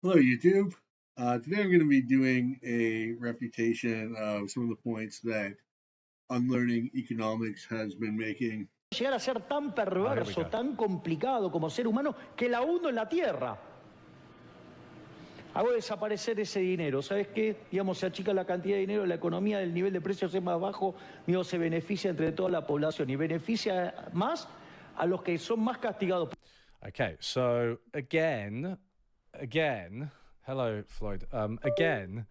Hello, YouTube. Today I'm going to be doing a refutation of some of the points that unlearning economics has been making. Llegar a ser tan perverso, tan complicado como ser humano, que la hundo en la tierra. Hago desaparecer ese dinero. ¿Sabes qué? Digamos, se achica la cantidad de dinero, la economía, el nivel de precios es más bajo, digo, se beneficia entre toda la población y beneficia más a los que son más castigados. Okay, so again, hello, Floyd. Again,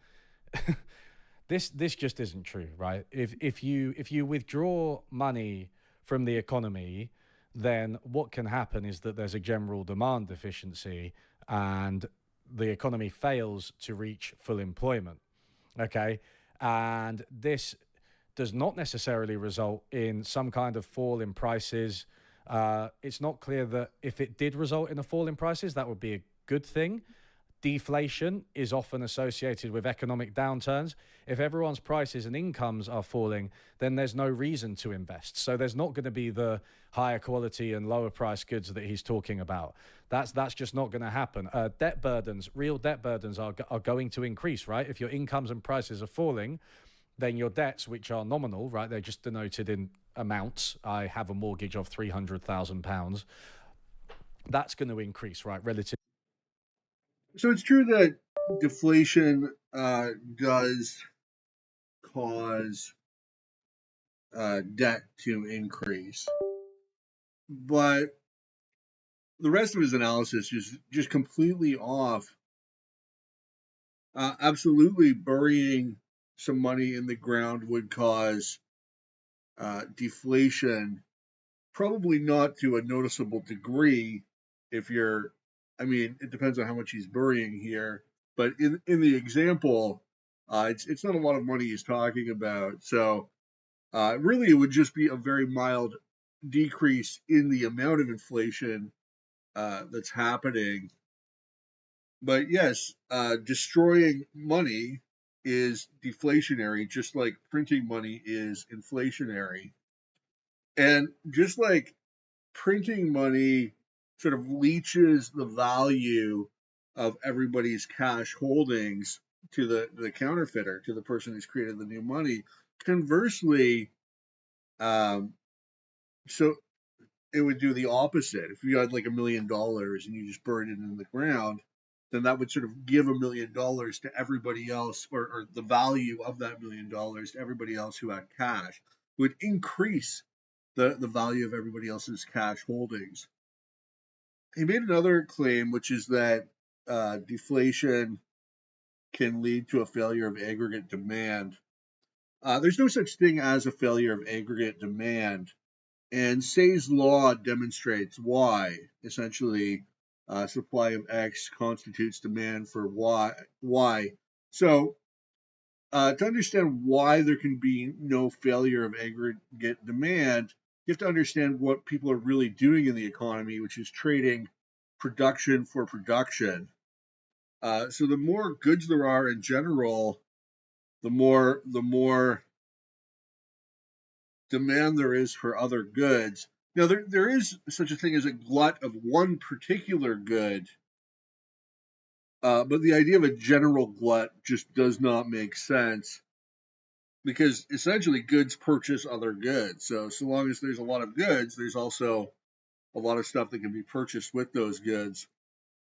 this just isn't true, right? If you withdraw money from the economy, then what can happen is that there's a general demand deficiency and the economy fails to reach full employment. Okay, and this does not necessarily result in some kind of fall in prices. It's not clear that if it did result in a fall in prices, that would be a good thing. Deflation is often associated with economic downturns. If everyone's prices and incomes are falling, then there's no reason to invest. So there's not going to be the higher quality and lower price goods that he's talking about. That's just not going to happen. Debt burdens, real debt burdens are going to increase, right? If your incomes and prices are falling, then your debts, which are nominal, right? They're just denoted in amounts. I have a mortgage of £300,000. That's going to increase, right? Relative. So it's true that deflation does cause debt to increase, but the rest of his analysis is just completely off. Absolutely, burying some money in the ground would cause deflation, probably not to a noticeable degree. If you're, I mean, it depends on how much he's burying here, but in the example, it's not a lot of money he's talking about. So really, it would just be a very mild decrease in the amount of inflation that's happening. But yes, destroying money is deflationary, just like printing money is inflationary. And just like printing money sort of leaches the value of everybody's cash holdings to the counterfeiter, to the person who's created the new money. Conversely, um, so it would do the opposite. If you had like $1 million and you just buried it in the ground, then that would sort of give $1 million to everybody else, or the value of that $1 million to everybody else who had cash. It would increase the value of everybody else's cash holdings. He made another claim, which is that deflation can lead to a failure of aggregate demand. There's no such thing as a failure of aggregate demand, and Say's law demonstrates why. Essentially, supply of X constitutes demand for Y. So, to understand why there can be no failure of aggregate demand, you have to understand what people are really doing in the economy, which is trading production for production. So the more goods there are in general, the more demand there is for other goods. Now there is such a thing as a glut of one particular good, but the idea of a general glut just does not make sense, because essentially goods purchase other goods. So long as there's a lot of goods, there's also a lot of stuff that can be purchased with those goods.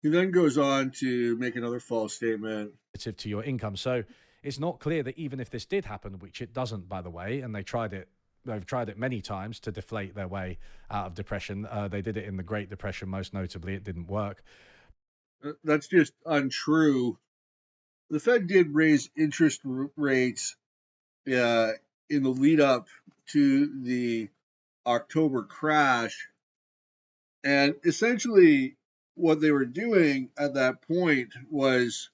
He then goes on to make another false statement To your income. So it's not clear that even if this did happen, which it doesn't, by the way, and they've tried it many times to deflate their way out of depression. They did it in the Great Depression, most notably. It didn't work. That's just untrue. The Fed did raise interest rates in the lead up to the October crash. And essentially, what they were doing at that point was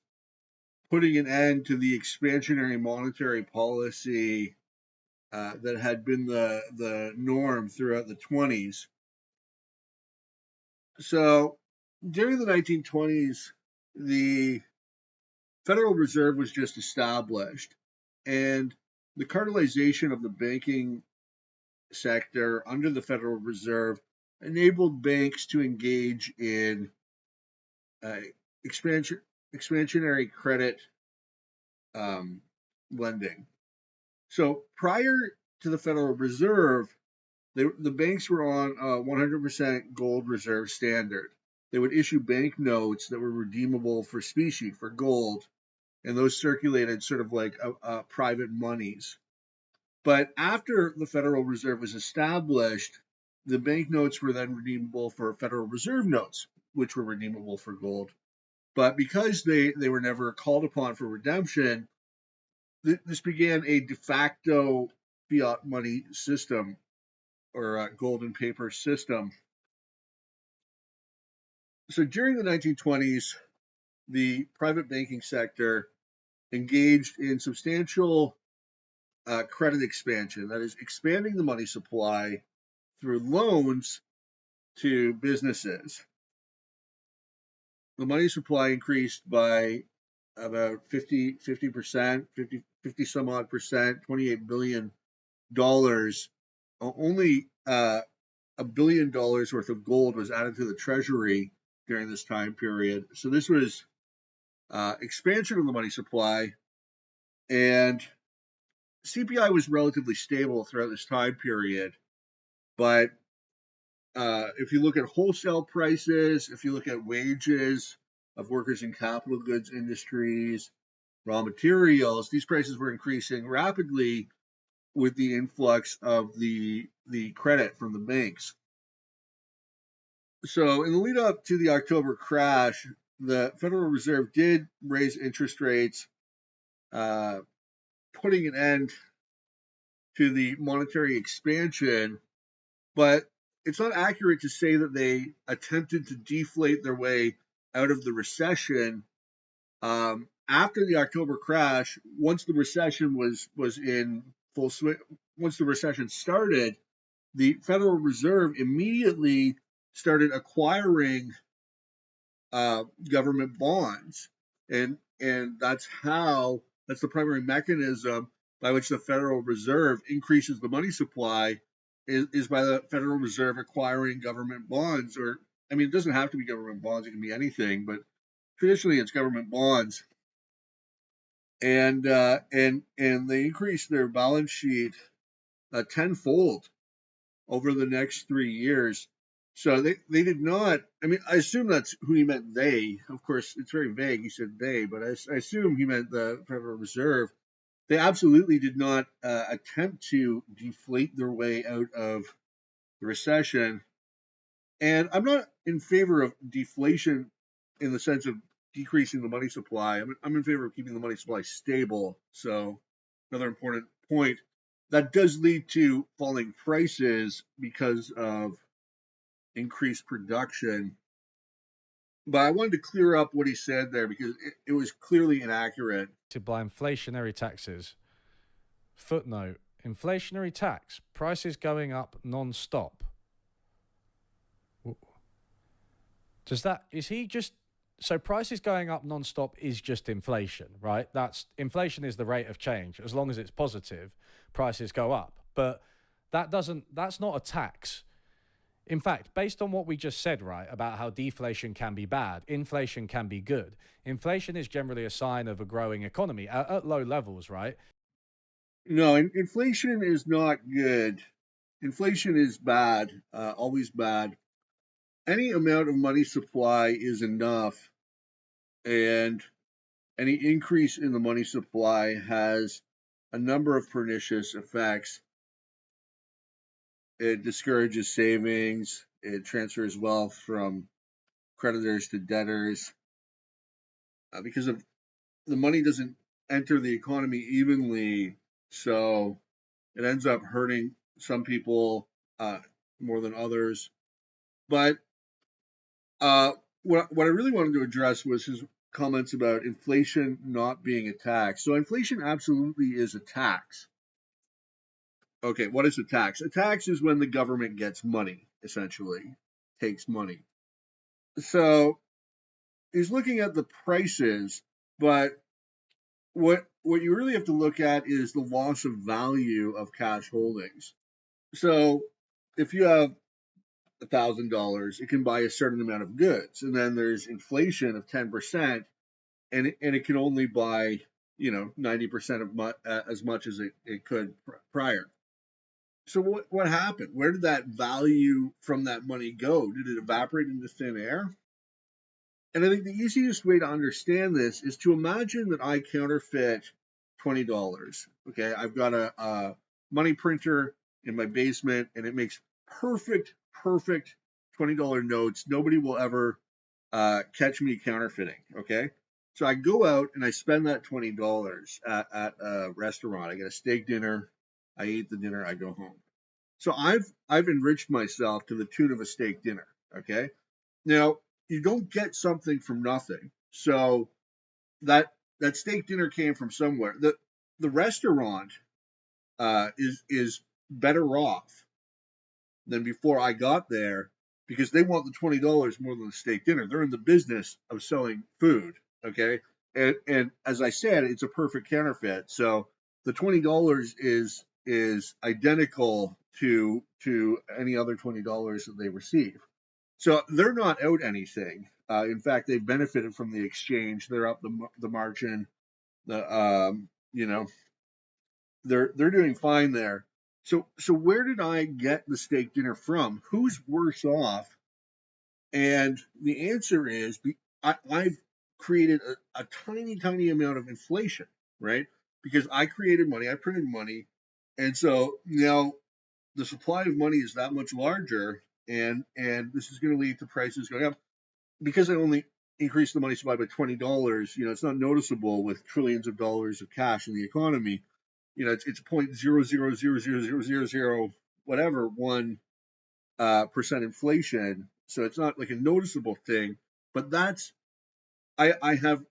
putting an end to the expansionary monetary policy that had been the norm throughout the 20s. So during the 1920s, the Federal Reserve was just established, and the cartelization of the banking sector under the Federal Reserve enabled banks to engage in uh, expansion expansionary credit lending. So prior to the Federal Reserve, the banks were on a 100% gold reserve standard. They would issue bank notes that were redeemable for specie, for gold, and those circulated sort of like private monies. But after the Federal Reserve was established, the banknotes were then redeemable for Federal Reserve notes, which were redeemable for gold. But because they were never called upon for redemption, this began a de facto fiat money system, or a gold and paper system. So during the 1920s, the private banking sector engaged in substantial credit expansion, that is, expanding the money supply through loans to businesses. The money supply increased by about 50%, 50 some odd percent, $28 billion. Only $1 billion worth of gold was added to the treasury during this time period. So this was expansion of the money supply, and CPI was relatively stable throughout this time period. But if you look at wholesale prices, if you look at wages of workers in capital goods industries, raw materials, these prices were increasing rapidly with the influx of the credit from the banks. So in the lead up to the October crash, the Federal Reserve did raise interest rates, putting an end to the monetary expansion, but it's not accurate to say that they attempted to deflate their way out of the recession. After the October crash, once the recession was in full swing, once the recession started, the Federal Reserve immediately started acquiring government bonds, and that's the primary mechanism by which the Federal Reserve increases the money supply, is by the Federal Reserve acquiring government bonds. Or, I mean, it doesn't have to be government bonds; it can be anything, but traditionally it's government bonds. And they increased their balance sheet tenfold over the next 3 years. So they did not, I mean, I assume that's who he meant, they. Of course, it's very vague. He said they, but I assume he meant the Federal Reserve. They absolutely did not attempt to deflate their way out of the recession. And I'm not in favor of deflation in the sense of decreasing the money supply. I'm in favor of keeping the money supply stable. So, another important point, that does lead to falling prices because of increased production. But I wanted to clear up what he said there because it was clearly inaccurate. By inflationary taxes. Footnote: inflationary tax, prices going up non-stop. So prices going up non-stop is just inflation, right? Inflation is the rate of change. As long as it's positive, prices go up. But that's not a tax. In fact, based on what we just said, right, about how deflation can be bad, inflation can be good. Inflation is generally a sign of a growing economy at low levels, right? No, inflation is not good. Inflation is bad, always bad. Any amount of money supply is enough, and any increase in the money supply has a number of pernicious effects. It discourages savings, it transfers wealth from creditors to debtors, because of the money doesn't enter the economy evenly, so it ends up hurting some people more than others. But what I really wanted to address was his comments about inflation not being a tax. So inflation absolutely is a tax. Okay, what is a tax? A tax is when the government gets money, essentially, takes money. So he's looking at the prices, but what you really have to look at is the loss of value of cash holdings. So if you have $1,000, it can buy a certain amount of goods, and then there's inflation of 10%. and it can only buy 90% of as much as it could prior. So what happened? Where did that value from that money go? Did it evaporate into thin air? And I think the easiest way to understand this is to imagine that I counterfeit $20. Okay, I've got a money printer in my basement, and it makes perfect $20 notes. Nobody will ever catch me counterfeiting. Okay, so I go out and I spend that $20 at a restaurant. I get a steak dinner. I eat the dinner. I go home. So I've enriched myself to the tune of a steak dinner. Okay, now you don't get something from nothing. So that that steak dinner came from somewhere. The restaurant is better off than before I got there because they want the $20 more than the steak dinner. They're in the business of selling food. Okay. And as I said, it's a perfect counterfeit. So the $20 is identical to any other $20 that they receive. So they're not out anything. In fact, they've benefited from the exchange. They're up the margin. The you know they're doing fine there. So where did I get the steak dinner from? Who's worse off? And the answer is I've created a tiny amount of inflation, right? Because I created money, I printed money, and so now the supply of money is that much larger, and this is going to lead to prices going up because I only increased the money supply by $20. It's not noticeable with trillions of dollars of cash in the economy. It's 0.000000 whatever 1% inflation. So it's not like a noticeable thing, but that's I have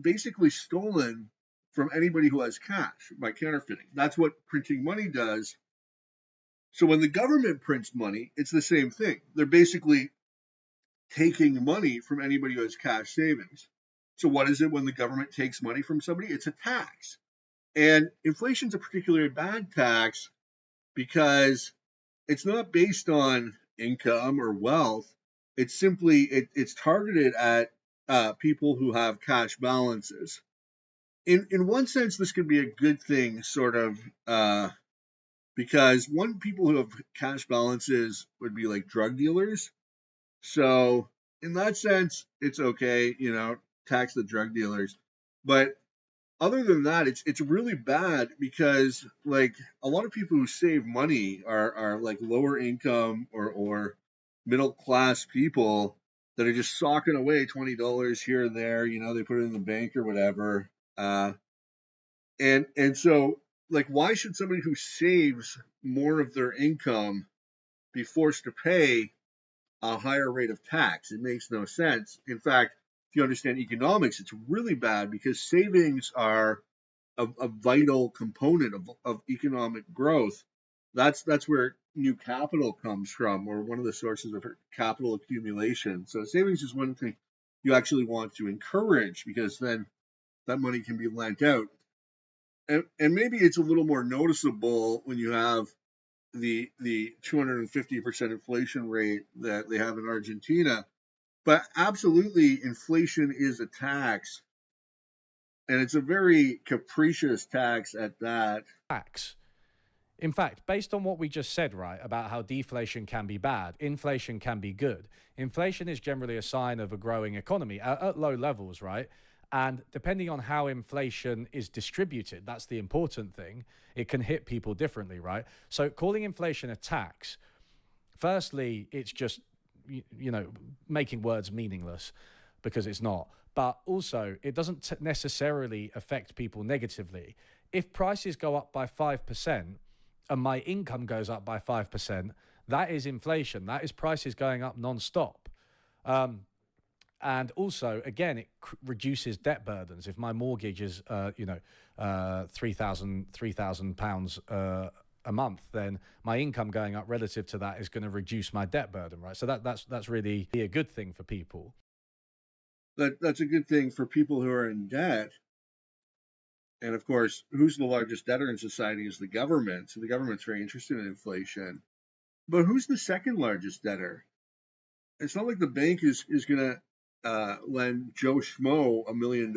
basically stolen from anybody who has cash by counterfeiting. That's what printing money does. So when the government prints money, it's the same thing. They're basically taking money from anybody who has cash savings. So what is it when the government takes money from somebody? It's a tax. And inflation is a particularly bad tax because it's not based on income or wealth. It's simply it's targeted at people who have cash balances. In one sense, this could be a good thing, sort of, because people who have cash balances would be like drug dealers. So in that sense, it's okay, tax the drug dealers. But other than that, it's really bad because like a lot of people who save money are like lower income or middle class people that are just socking away $20 here and there. They put it in the bank or whatever. And so like why should somebody who saves more of their income be forced to pay a higher rate of tax? It makes no sense. In fact, if you understand economics, it's really bad because savings are a vital component of economic growth. That's where new capital comes from, or one of the sources of capital accumulation. So savings is one thing you actually want to encourage because then that money can be lent out. And maybe it's a little more noticeable when you have the 250% inflation rate that they have in Argentina. But absolutely, inflation is a tax, and it's a very capricious tax at that. Tax. In fact, based on what we just said, right, about how deflation can be bad, inflation can be good. Inflation is generally a sign of a growing economy at low levels, right? And depending on how inflation is distributed, that's the important thing, it can hit people differently, right? So calling inflation a tax, firstly, it's just, making words meaningless because it's not. But also, it doesn't necessarily affect people negatively. If prices go up by 5%, and my income goes up by 5%, that is inflation. That is prices going up non-stop. And also, again, it reduces debt burdens. If my mortgage is, £3,000 a month, then my income going up relative to that is going to reduce my debt burden, right? So that's really a good thing for people. That's a good thing for people who are in debt. And of course, who's the largest debtor in society is the government. So the government's very interested in inflation. But who's the second largest debtor? It's not like the bank is going to lend Joe Schmo $1 million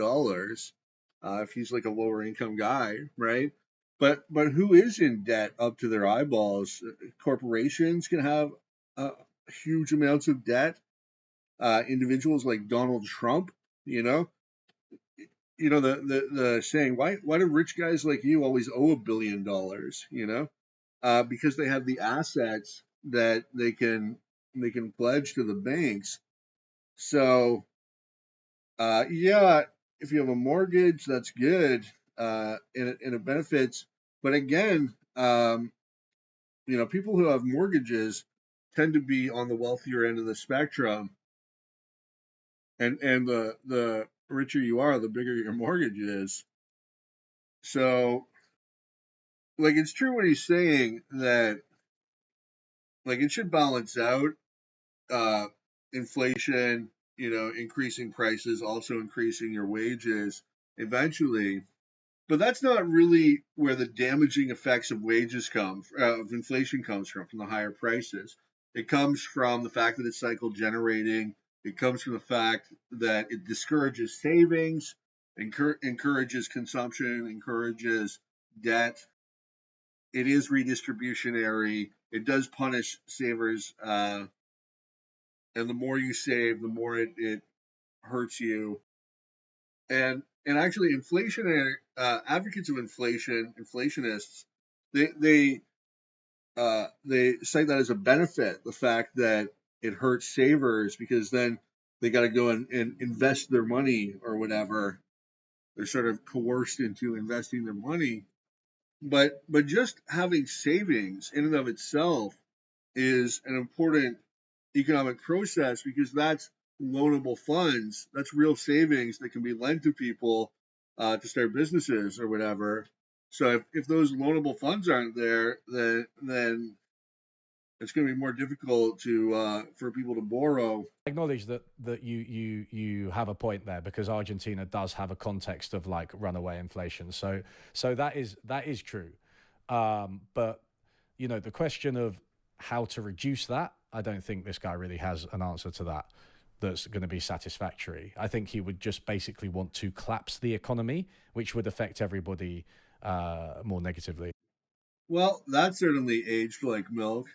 if he's like a lower income guy, right? But who is in debt up to their eyeballs? Corporations can have uh, huge amounts of debt. Individuals like Donald Trump, you know, the saying, why do rich guys like you always owe $1 billion? Because they have the assets that they can pledge to the banks. So yeah, if you have a mortgage, that's good, and it benefits. But again, people who have mortgages tend to be on the wealthier end of the spectrum, and the richer you are, the bigger your mortgage is. So, like, it's true what he's saying that like it should balance out. Uh, Inflation, increasing prices, also increasing your wages eventually. But that's not really where the damaging effects of of inflation comes from the higher prices. It comes from the fact that it's cycle generating. It comes from the fact that it discourages savings, encourages consumption, encourages debt. It is redistributionary. It does punish savers, and the more you save, the more it hurts you. And actually, inflationary advocates of inflationists, they cite that as a benefit, the fact that it hurts savers because then they got to go and invest their money or whatever. They're sort of coerced into investing their money. But just having savings in and of itself is an important economic process because that's loanable funds. That's real savings that can be lent to people to start businesses or whatever. So if those loanable funds aren't there, then it's going to be more difficult to for people to borrow. Acknowledge that you have a point there, because Argentina does have a context of like runaway inflation. So that is true. But the question of how to reduce that, I don't think this guy really has an answer to that that's going to be satisfactory. I think he would just basically want to collapse the economy, which would affect everybody more negatively. Well, that certainly aged like milk.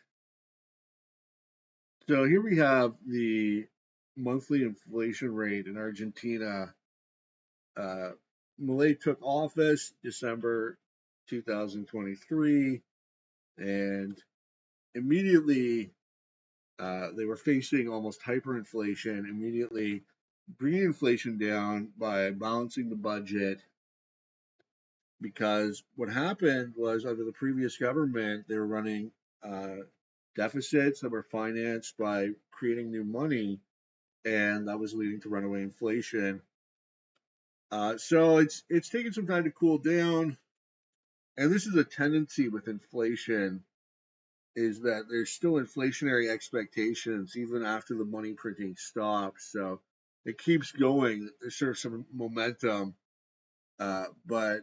So here we have the monthly inflation rate in Argentina. Uh, Milei took office December 2023, and immediately they were facing almost hyperinflation, immediately bringing inflation down by balancing the budget. Because what happened was under the previous government, they were running uh, deficits that were financed by creating new money, and that was leading to runaway inflation. So it's taken some time to cool down, and this is a tendency with inflation, is that there's still inflationary expectations even after the money printing stops. So it keeps going. There's sort of some momentum, but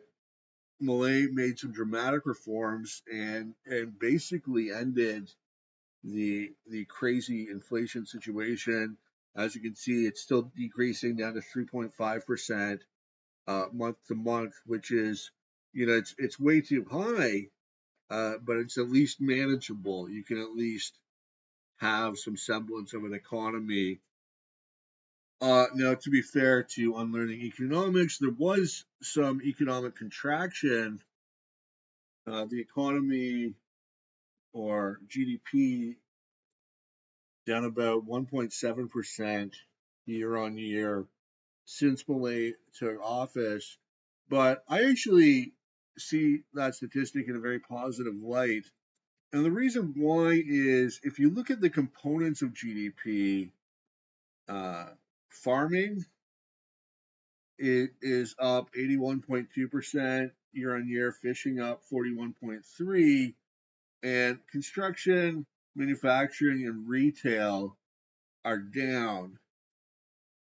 Milei made some dramatic reforms and basically ended the crazy inflation situation. As you can see, it's still decreasing down to 3.5% month to month, which is, it's way too high, but it's at least manageable. You can at least have some semblance of an economy. Now, to be fair to unlearning economics, there was some economic contraction. The economy, or GDP, down about 1.7% year on year since Milei took office. But I actually see that statistic in a very positive light. And the reason why is if you look at the components of GDP, uh, farming, it is up 81.2% year on year, fishing up 41.3%, and construction, manufacturing, and retail are down.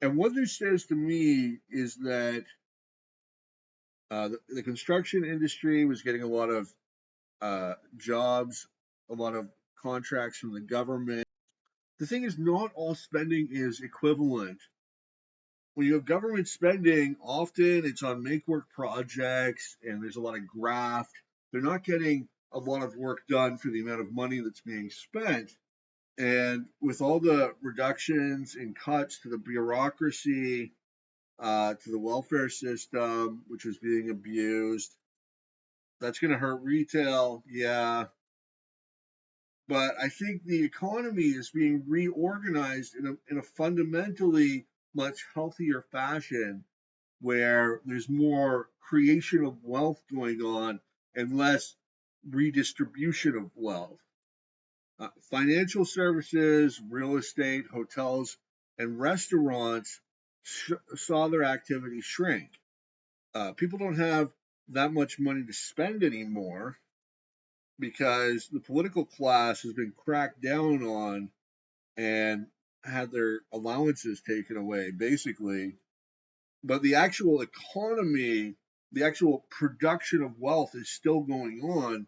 And what this says to me is that the construction industry was getting a lot of jobs, a lot of contracts from the government. The thing is, not all spending is equivalent. when you have government spending, often it's on make work projects and there's a lot of graft. They're not getting a lot of work done for the amount of money that's being spent. And with all the reductions and cuts to the bureaucracy, to the welfare system, which was being abused, that's going to hurt retail. Yeah. But I think the economy is being reorganized in a fundamentally much healthier fashion where there's more creation of wealth going on and less redistribution of wealth. Financial services, real estate, hotels, and restaurants saw their activity shrink. People don't have that much money to spend anymore because the political class has been cracked down on and had their allowances taken away, basically. But the actual economy, the actual production of wealth is still going on.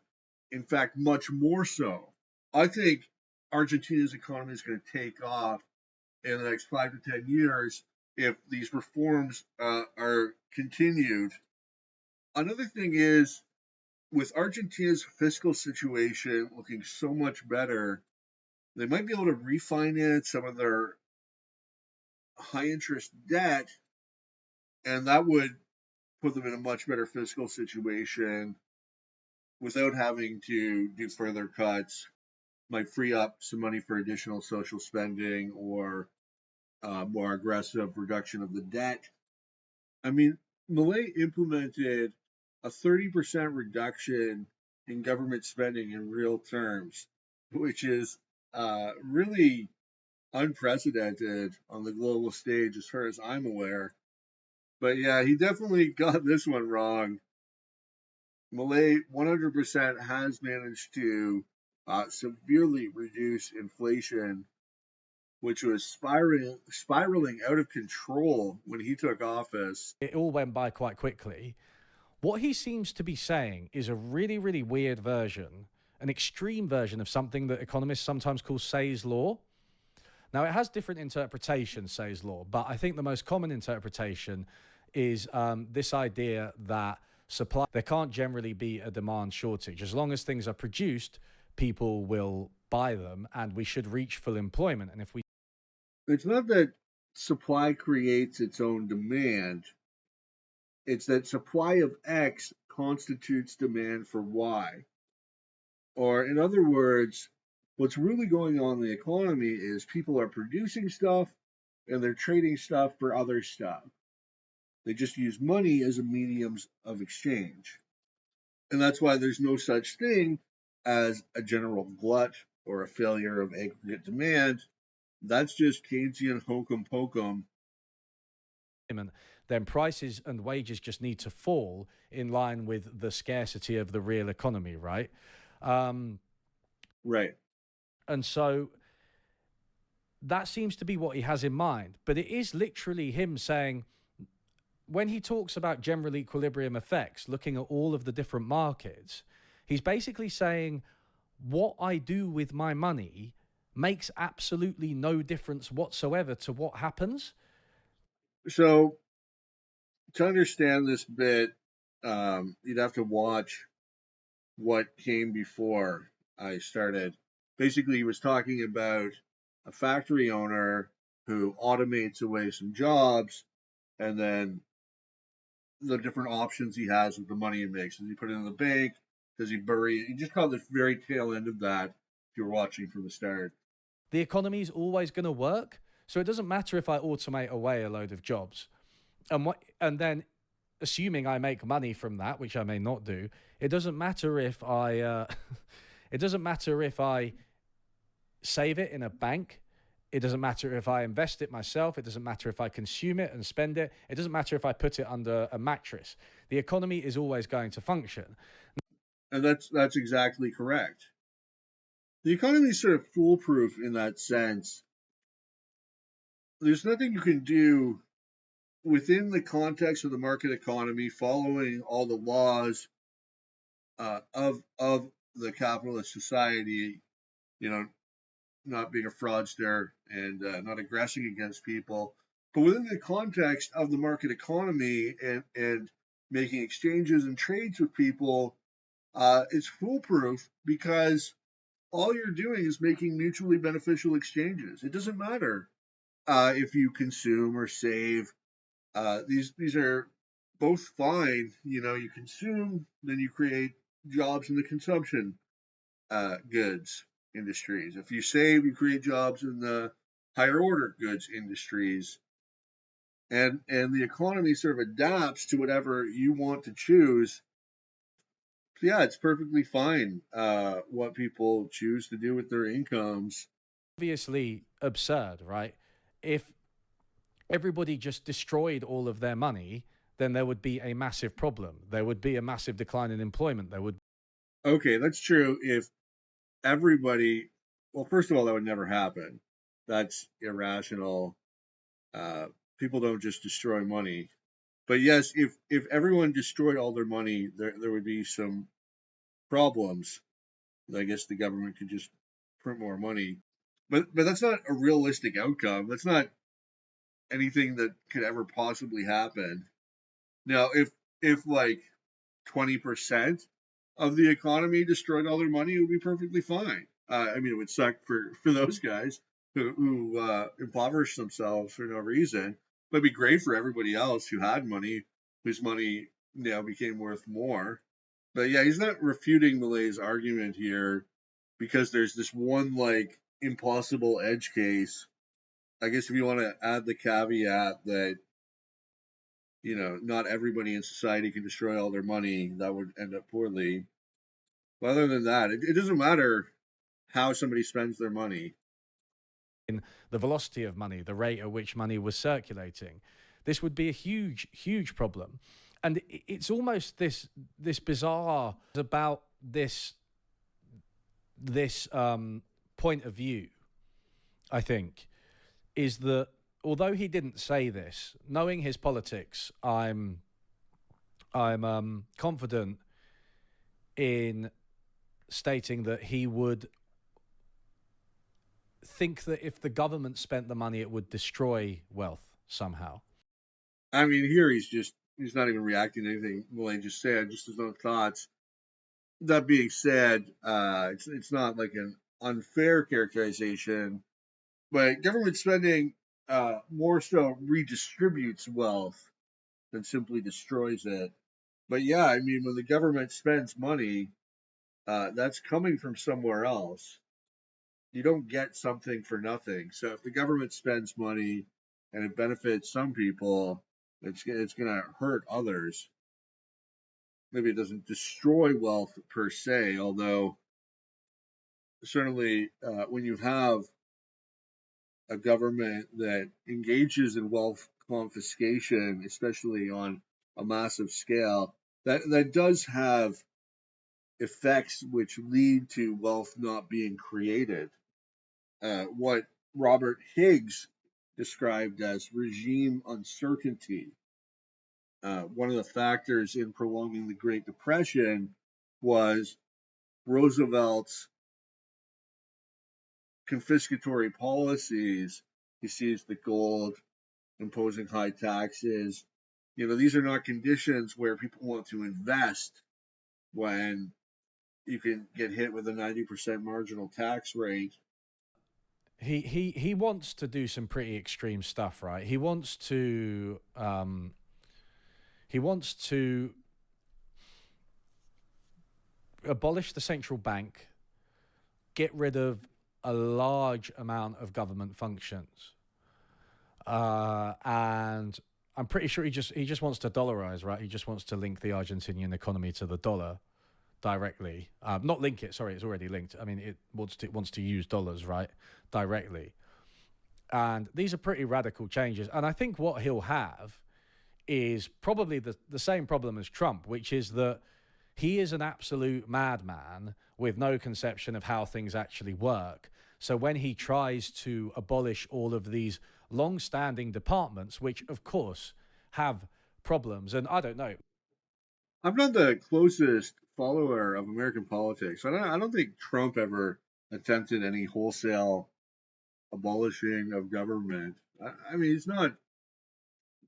In fact, much more so. I think Argentina's economy is going to take off in the next 5 to 10 years if these reforms are continued. Another thing is, with Argentina's fiscal situation looking so much better, they might be able to refinance some of their high interest debt, and that would put them in a much better fiscal situation without having to do further cuts. Might free up some money for additional social spending or more aggressive reduction of the debt. I mean, Milei implemented a 30% reduction in government spending in real terms, which is really unprecedented on the global stage as far as I'm aware. But yeah, he definitely got this one wrong. Milei 100% has managed to severely reduce inflation, which was spiraling out of control when he took office. It all went by quite quickly. What he seems to be saying is a really, really weird version, an extreme version of something that economists sometimes call Say's law. Now, it has different interpretations, Say's law, but I think the most common interpretation is this idea that there can't generally be a demand shortage. As long as things are produced, people will buy them, and we should reach full employment. And if we It's not that supply creates its own demand, it's that supply of X constitutes demand for Y. Or, in other words, what's really going on in the economy is people are producing stuff and they're trading stuff for other stuff. They just use money as a medium of exchange. And that's why there's no such thing as a general glut or a failure of aggregate demand. That's just Keynesian hokum pokum. then prices and wages just need to fall in line with the scarcity of the real economy, right? Right. And so that seems to be what he has in mind. But it is literally him saying, when he talks about general equilibrium effects, looking at all of the different markets, he's basically saying what I do with my money makes absolutely no difference whatsoever to what happens. So, to understand this bit, you'd have to watch what came before I started. Basically, he was talking about a factory owner who automates away some jobs and then the different options he has with the money he makes. Does he put it in the bank? Does he bury it? You just caught the very tail end of that if you're watching from the start. The economy is always going to work. So it doesn't matter if I automate away a load of jobs. And then assuming I make money from that, which I may not do, it doesn't matter if I it doesn't matter if I save it in a bank. It doesn't matter if I invest it myself. It doesn't matter if I consume it and spend it. It doesn't matter if I put it under a mattress. The economy is always going to function. And that's exactly correct. The economy is sort of foolproof in that sense. There's nothing you can do within the context of the market economy, following all the laws of the capitalist society, you know, not being a fraudster and not aggressing against people. But within the context of the market economy and making exchanges and trades with people, it's foolproof because all you're doing is making mutually beneficial exchanges. It doesn't matter if you consume or save. These are both fine. You know, you consume, then you create jobs in the consumption goods industries. If you save, you create jobs in the higher order goods industries. And the economy sort of adapts to whatever you want to choose. So yeah, it's perfectly fine what people choose to do with their incomes. Obviously absurd, right? If everybody just destroyed all of their money, then there would be a massive problem. There would be a massive decline in employment. There would. Okay, that's true. If everybody, well, first of all, that would never happen. That's irrational. Uh, People don't just destroy money. But yes, if everyone destroyed all their money, there would be some problems. I guess the government could just print more money, but that's not a realistic outcome. That's not anything that could ever possibly happen. Now, if like 20% of the economy destroyed all their money, it would be perfectly fine. I mean, it would suck for those guys who impoverished themselves for no reason. But it'd be great for everybody else who had money, whose money now became worth more. But yeah, he's not refuting Milei's argument here because there's this one like impossible edge case. I guess if you want to add the caveat that not everybody in society can destroy all their money, that would end up poorly. But other than that, it doesn't matter how somebody spends their money. In the velocity of money, the rate at which money was circulating, this would be a huge, huge problem. And it's almost this bizarre about this point of view, I think, is that although he didn't say this, knowing his politics, I'm confident in stating that he would think that if the government spent the money, it would destroy wealth somehow. I mean, here he's not even reacting to anything Milei just said, just his own thoughts. That being said, it's not like an unfair characterization, but government spending more so redistributes wealth than simply destroys it. But yeah, I mean, when the government spends money, that's coming from somewhere else. You don't get something for nothing. So if the government spends money and it benefits some people, it's going to hurt others. Maybe it doesn't destroy wealth per se, although certainly when you have a government that engages in wealth confiscation, especially on a massive scale, that does have effects which lead to wealth not being created. What Robert Higgs described as regime uncertainty. One of the factors in prolonging the Great Depression was Roosevelt's confiscatory policies. He seized the gold, imposing high taxes. These are not conditions where people want to invest when you can get hit with a 90% marginal tax rate. He wants to do some pretty extreme stuff, right? He wants to abolish the central bank, get rid of a large amount of government functions, and I'm pretty sure he just wants to dollarize, right? He just wants to link the Argentinian economy to the dollar directly. Not link it. Sorry, it's already linked. I mean, it wants to use dollars, right, directly. And these are pretty radical changes. And I think what he'll have is probably the same problem as Trump, which is that he is an absolute madman with no conception of how things actually work. So when he tries to abolish all of these long-standing departments, which of course have problems, and I don't know. I'm not the closest follower of American politics. I don't think Trump ever attempted any wholesale abolishing of government. I mean, he's not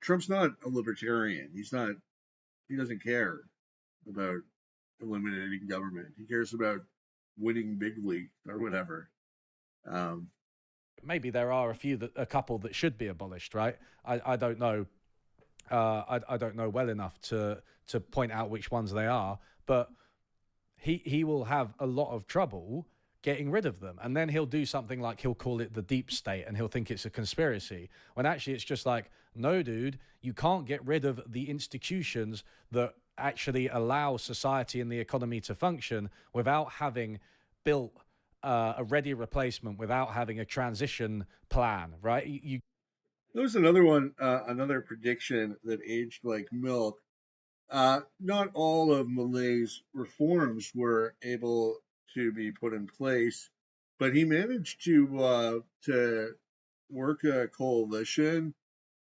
Trump's not a libertarian. He's not. He doesn't care about eliminating government. He cares about winning bigly or whatever. Um, Maybe there are a couple that should be abolished, right? I don't know. I don't know well enough to point out which ones they are, but he will have a lot of trouble getting rid of them. And then he'll do something like he'll call it the deep state and he'll think it's a conspiracy. When actually it's just like, no, dude, you can't get rid of the institutions that actually allow society and the economy to function without having built a ready replacement, without having a transition plan, right? there was another one, another prediction that aged like milk. Not all of Milei's reforms were able to be put in place, but he managed to work a coalition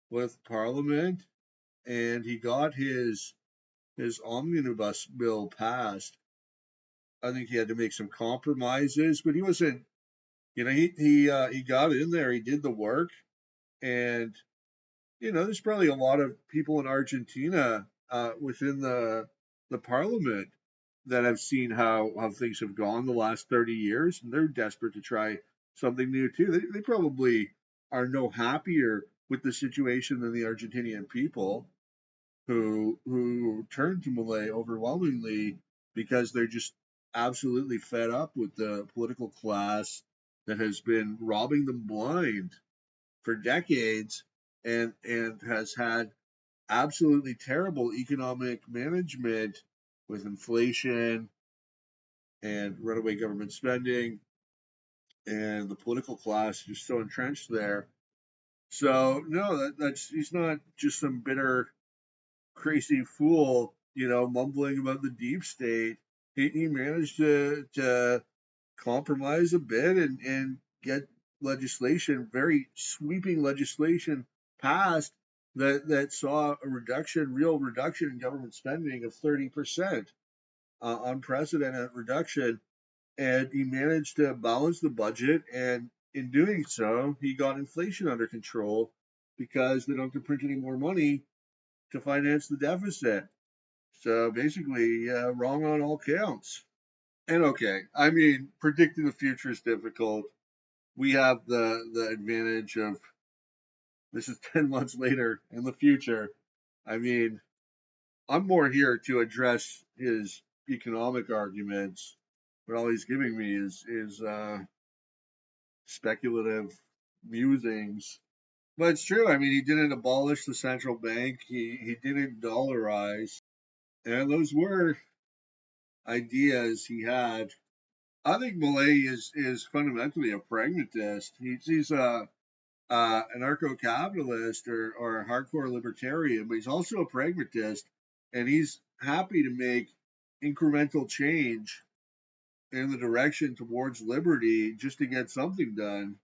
with Parliament, and he got his omnibus bill passed. I think he had to make some compromises, but he wasn't. He got in there. He did the work, and there's probably a lot of people in Argentina within the parliament that have seen how things have gone the last 30 years, and they're desperate to try something new too. They probably are no happier with the situation than the Argentinian people who turn to Malay overwhelmingly because they're just absolutely fed up with the political class that has been robbing them blind for decades and has had absolutely terrible economic management with inflation and runaway government spending, and the political class is so entrenched there. So no, that's he's not just some bitter, crazy fool, mumbling about the deep state. He managed to compromise a bit and get legislation, very sweeping legislation, passed that saw a real reduction in government spending of 30%, unprecedented reduction. And he managed to balance the budget. And in doing so, he got inflation under control because they don't have to print any more money to finance the deficit. So basically, wrong on all counts. And okay, I mean, predicting the future is difficult. We have the advantage of this is 10 months later in the future. I mean, I'm more here to address his economic arguments, but all he's giving me is speculative musings. But it's true. I mean, he didn't abolish the central bank. He didn't dollarize, and those were ideas he had. I think Milei is fundamentally a pragmatist. He's a anarcho-capitalist or a hardcore libertarian, but he's also a pragmatist, and he's happy to make incremental change in the direction towards liberty just to get something done.